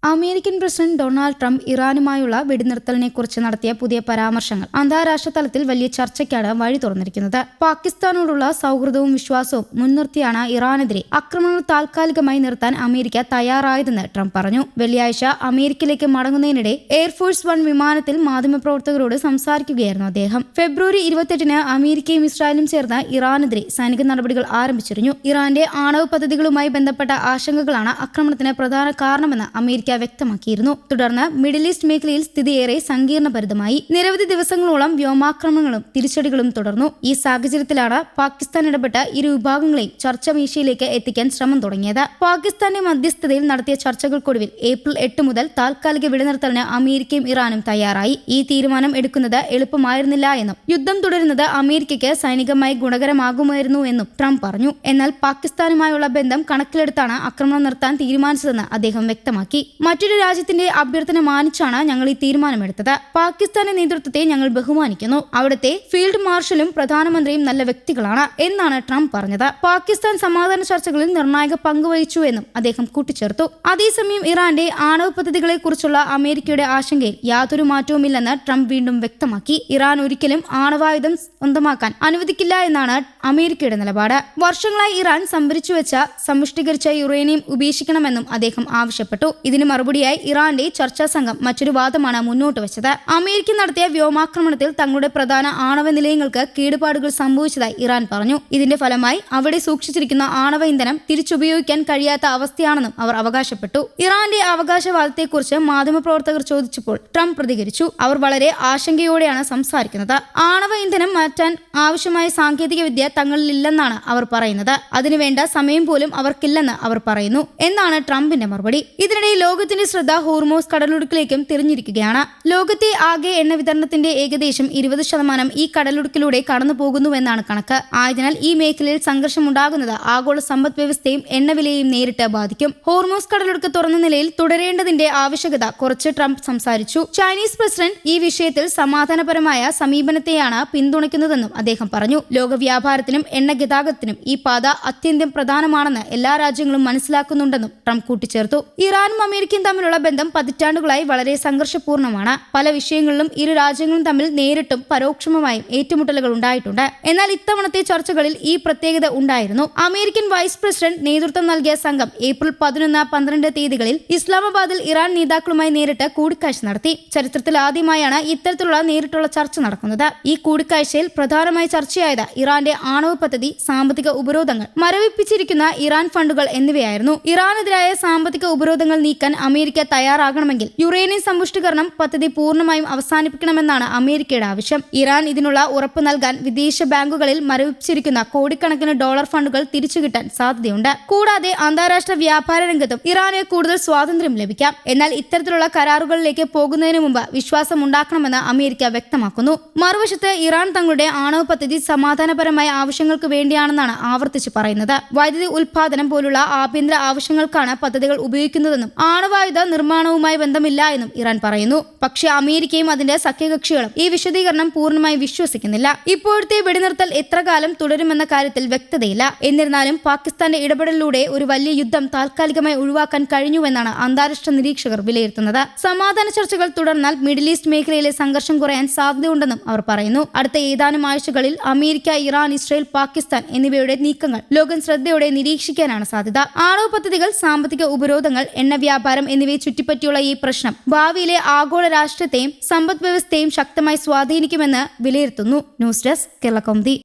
American president Donald Trump ഇറാനുമായുള്ള വെടിനിർത്തലിനെക്കുറിച്ച് നടത്തിയ പുതിയ പരാമർശങ്ങൾ അന്താരാഷ്ട്ര തലത്തിൽ വലിയ ചർച്ചയ്ക്കാണ് വഴി തുറന്നിരിക്കുന്നത്. പാകിസ്ഥാനോടുള്ള സൗഹൃദവും വിശ്വാസവും മുൻനിർത്തിയാണ് ഇറാനെതിരെ ആക്രമണങ്ങൾ താൽക്കാലികമായി നിർത്താൻ അമേരിക്ക തയ്യാറായതെന്ന് ട്രംപ് പറഞ്ഞു. വെള്ളിയാഴ്ച അമേരിക്കയിലേക്ക് മടങ്ങുന്നതിനിടെ എയർഫോഴ്സ് 1 വിമാനത്തിൽ മാധ്യമപ്രവർത്തകരോട് സംസാരിക്കുകയായിരുന്നു അദ്ദേഹം. ഫെബ്രുവരി 28-ന് അമേരിക്കയും ഇസ്രായേലും ചേർന്ന് ഇറാനെതിരെ സൈനിക നടപടികൾ ആരംഭിച്ചിരുന്നു. ഇറാന്റെ ആണവ പദ്ധതികളുമായി ബന്ധപ്പെട്ട ആശങ്കകളാണ് ആക്രമണത്തിന് പ്രധാന കാരണമെന്ന് അമേരിക്ക വ്യക്തമാക്കിയിരുന്നു. തുടർന്ന് മിഡിൽ ഈസ്റ്റ് മേഖലയിൽ സ്ഥിതി ഏറെ സങ്കീർണഭരിതമായി. നിരവധി ദിവസങ്ങളോളം വ്യോമാക്രമണങ്ങളും തിരിച്ചടികളും തുടർന്നു. ഈ സാഹചര്യത്തിലാണ് പാകിസ്ഥാൻ ഇടപെട്ട് ഇരു വിഭാഗങ്ങളെയും ചർച്ചാമേശയിലേക്ക് എത്തിക്കാൻ ശ്രമം തുടങ്ങിയത്. പാകിസ്ഥാന്റെ മധ്യസ്ഥതയിൽ നടത്തിയ ചർച്ചകൾക്കൊടുവിൽ ഏപ്രിൽ 8 മുതൽ താൽക്കാലിക വെടിനിർത്തലിന് അമേരിക്കയും ഇറാനും തയ്യാറായി. ഈ തീരുമാനം എടുക്കുന്നത് എളുപ്പമായിരുന്നില്ല എന്നും യുദ്ധം തുടരുന്നത് അമേരിക്കയ്ക്ക് സൈനികമായി ഗുണകരമാകുമായിരുന്നു എന്നും ട്രംപ് പറഞ്ഞു. എന്നാൽ പാകിസ്ഥാനുമായുള്ള ബന്ധം കണക്കിലെടുത്താണ് ആക്രമണം നിർത്താൻ തീരുമാനിച്ചതെന്ന് അദ്ദേഹം വ്യക്തമാക്കി. മറ്റൊരു രാജ്യത്തിന്റെ അഭ്യർത്ഥന മാനിച്ചാണ് ഞങ്ങൾ ഈ തീരുമാനമെടുത്തത്. പാകിസ്ഥാന്റെ നേതൃത്വത്തെ ഞങ്ങൾ ബഹുമാനിക്കുന്നു. അവിടുത്തെ ഫീൽഡ് മാർഷലും പ്രധാനമന്ത്രിയും നല്ല വ്യക്തികളാണ് എന്നാണ് ട്രംപ് പറഞ്ഞത്. പാകിസ്ഥാൻ സമാധാന ചർച്ചകളിൽ നിർണായക പങ്കുവഹിച്ചു എന്നും അദ്ദേഹം കൂട്ടിച്ചേർത്തു. അതേസമയം ഇറാന്റെ ആണവ പദ്ധതികളെ കുറിച്ചുള്ള അമേരിക്കയുടെ ആശങ്കയിൽ യാതൊരു മാറ്റവുമില്ലെന്ന് ട്രംപ് വീണ്ടും വ്യക്തമാക്കി. ഇറാൻ ഒരിക്കലും ആണവായുധം സ്വന്തമാക്കാൻ അനുവദിക്കില്ല എന്നാണ് അമേരിക്കയുടെ നിലപാട്. വർഷങ്ങളായി ഇറാൻ സംഭരിച്ചുവെച്ച സമ്പുഷ്ടീകരിച്ച യുറേനിയം ഉപേക്ഷിക്കണമെന്നും അദ്ദേഹം ആവശ്യപ്പെട്ടു. ഇതിന് മറുപടിയായി ഇറാന്റെ ചർച്ചാ സംഘം മറ്റൊരു വാദമാണ് മുന്നോട്ട് വെച്ചത്. അമേരിക്ക നടത്തിയ വ്യോമാക്രമണത്തിൽ തങ്ങളുടെ പ്രധാന ആണവ നിലയങ്ങൾക്ക് കേടുപാടുകൾ സംഭവിച്ചതായി ഇറാൻ പറഞ്ഞു. ഇതിന്റെ ഫലമായി അവിടെ സൂക്ഷിച്ചിരിക്കുന്ന ആണവ ഇന്ധനം തിരിച്ചുപയോഗിക്കാൻ കഴിയാത്ത അവസ്ഥയാണെന്നും അവർ അവകാശപ്പെട്ടു. ഇറാന്റെ അവകാശവാദത്തെക്കുറിച്ച് മാധ്യമപ്രവർത്തകർ ചോദിച്ചപ്പോൾ ട്രംപ് പ്രതികരിച്ചു. അവർ വളരെ ആശങ്കയോടെയാണ് സംസാരിക്കുന്നത്. ആണവ ഇന്ധനം മാറ്റാൻ ആവശ്യമായ സാങ്കേതിക വിദ്യ തങ്ങളിലില്ലെന്നാണ് അവർ പറയുന്നത്. അതിനുവേണ്ട സമയം പോലും അവർക്കില്ലെന്ന് അവർ പറയുന്നു എന്നാണ് ട്രംപിന്റെ മറുപടി. ഇതിനിടെ ലോകത്തിന്റെ ശ്രദ്ധ ഹോർമോസ് കടലിടുക്കിലേക്കും തിരിഞ്ഞിരിക്കുകയാണ്. ലോകത്തെ ആകെ എണ്ണ വിതരണത്തിന്റെ ഏകദേശം 20% ഈ കടലിടുക്കിലൂടെ കടന്നു പോകുന്നുവെന്നാണ് കണക്ക്. ആയതിനാൽ ഈ മേഖലയിൽ സംഘർഷമുണ്ടാകുന്നത് ആഗോള സമ്പദ് വ്യവസ്ഥയും എണ്ണവിലയെയും നേരിട്ട് ബാധിക്കും. ഹോർമോസ് കടലിടുക്ക് തുറന്ന നിലയിൽ തുടരേണ്ടതിന്റെ ആവശ്യകത കുറിച്ച് ട്രംപ് സംസാരിച്ചു. ചൈനീസ് പ്രസിഡന്റ് ഈ വിഷയത്തിൽ സമാധാനപരമായ സമീപനത്തെയാണ് പിന്തുണയ്ക്കുന്നതെന്നും അദ്ദേഹം പറഞ്ഞു. ലോക വ്യാപാരത്തിനും എണ്ണ ഗതാഗതത്തിനും ഈ പാത അത്യന്തം പ്രധാനമാണെന്ന് എല്ലാ രാജ്യങ്ങളും മനസ്സിലാക്കുന്നുണ്ടെന്നും ട്രംപ് കൂട്ടിച്ചേർത്തു. ഇറാനും അമേരിക്കയും തമ്മിലുള്ള ബന്ധം പതിറ്റാണ്ടുകളായി വളരെ സംഘർഷപൂർണ്ണമാണ്. പല വിഷയങ്ങളിലും ഇരു രാജ്യങ്ങളും തമ്മിൽ നേരിട്ടും പരോക്ഷമായും ഏറ്റുമുട്ടലുകൾ ഉണ്ടായിട്ടുണ്ട്. എന്നാൽ ഇത്തവണത്തെ ചർച്ചകളിൽ ഈ പ്രത്യേകത ഉണ്ടായിരുന്നു. അമേരിക്കൻ വൈസ് പ്രസിഡന്റ് നേതൃത്വം നൽകിയ സംഘം ഏപ്രിൽ 11, 12 തീയതികളിൽ ഇസ്ലാമാബാദിൽ ഇറാൻ നേതാക്കളുമായി നേരിട്ട് കൂടിക്കാഴ്ച നടത്തി. ചരിത്രത്തിൽ ആദ്യമായാണ് ഇത്തരത്തിലുള്ള നേരിട്ടുള്ള ചർച്ച നടക്കുന്നത്. ഈ കൂടിക്കാഴ്ചയിൽ പ്രധാനമായി ചർച്ചയായത് ഇറാന്റെ ആണവ പദ്ധതി, സാമ്പത്തിക ഉപരോധങ്ങൾ, മരവിപ്പിച്ചിരിക്കുന്ന ഇറാൻ ഫണ്ടുകൾ എന്നിവയായിരുന്നു. ഇറാനെതിരായ സാമ്പത്തിക ഉപരോധങ്ങൾ നീക്കാൻ അമേരിക്ക തയ്യാറാകണമെങ്കിൽ യുറേനിയം സമ്പുഷ്ടീകരണം പദ്ധതി പൂർണ്ണമായും അവസാനിപ്പിക്കണമെന്നാണ് അമേരിക്കയുടെ ആവശ്യം. ഇറാൻ ഇതിനുള്ള ഉറപ്പ് നൽകാൻ വിദേശ ബാങ്കുകളിൽ മരവിപ്പിച്ചിരിക്കുന്ന കോടിക്കണക്കിന് ഡോളർ ഫണ്ടുകൾ തിരിച്ചുകിട്ടാൻ സാധ്യതയുണ്ട്. കൂടാതെ അന്താരാഷ്ട്ര വ്യാപാര രംഗത്തും ഇറാന് കൂടുതൽ സ്വാതന്ത്ര്യം ലഭിക്കാം. എന്നാൽ ഇത്തരത്തിലുള്ള കരാറുകളിലേക്ക് പോകുന്നതിന് മുമ്പ് വിശ്വാസം ഉണ്ടാക്കണമെന്ന് അമേരിക്ക വ്യക്തമാക്കുന്നു. മറുവശത്ത് ഇറാൻ തങ്ങളുടെ ആണവ പദ്ധതി സമാധാനപരമായ ആവശ്യങ്ങൾക്ക് വേണ്ടിയാണെന്നാണ് ആവർത്തിച്ച് പറയുന്നത്. വൈദ്യുതി ഉൽപാദനം പോലുള്ള ആഭ്യന്തര ആവശ്യങ്ങൾക്കാണ് പദ്ധതികൾ ഉപയോഗിക്കുന്നതെന്നും ആണവായുധ നിർമ്മാണവുമായി ബന്ധമില്ല എന്നും ഇറാൻ പറയുന്നു. പക്ഷേ അമേരിക്കയും അതിന്റെ സഖ്യകക്ഷികളും ഈ വിശദീകരണം പൂർണ്ണമായി വിശ്വസിക്കുന്നില്ല. ഇപ്പോഴത്തെ വെടിനിർത്തൽ എത്ര കാലം തുടരുമെന്ന കാര്യത്തിൽ വ്യക്തതയില്ല. എന്നിരുന്നാലും പാകിസ്ഥാന്റെ ഇടപെടലിലൂടെ ഒരു വലിയ യുദ്ധം താൽക്കാലികമായി ഒഴിവാക്കാൻ കഴിഞ്ഞുവെന്നാണ് അന്താരാഷ്ട്ര നിരീക്ഷകർ വിലയിരുത്തുന്നത്. സമാധാന ചർച്ചകൾ തുടർന്നാൽ മിഡിൽ ഈസ്റ്റ് മേഖലയിലെ സംഘർഷം കുറയാൻ സാധ്യതയുണ്ടെന്നും അവർ പറയുന്നു. അടുത്ത ഏതാനും ആഴ്ചകളിൽ അമേരിക്ക, ഇറാൻ, ഇസ്രായേൽ, പാകിസ്ഥാൻ എന്നിവയുടെ നീക്കങ്ങൾ ലോകം ശ്രദ്ധയോടെ നിരീക്ഷിക്കാനാണ് സാധ്യത. ആണവ പദ്ധതികൾ, സാമ്പത്തിക ഉപരോധങ്ങൾ, എണ്ണ വ്യാപാരം എന്നിവയെ ചുറ്റിപ്പറ്റിയുള്ള ഈ പ്രശ്നം ഭാവിയിലെ ആഗോള രാഷ്ട്രത്തെയും സമ്പദ് വ്യവസ്ഥയെയും ശക്തമായി സ്വാധീനിക്കുമെന്ന് വിലയിരുത്തുന്നു. News desk Kerala Kaumudi.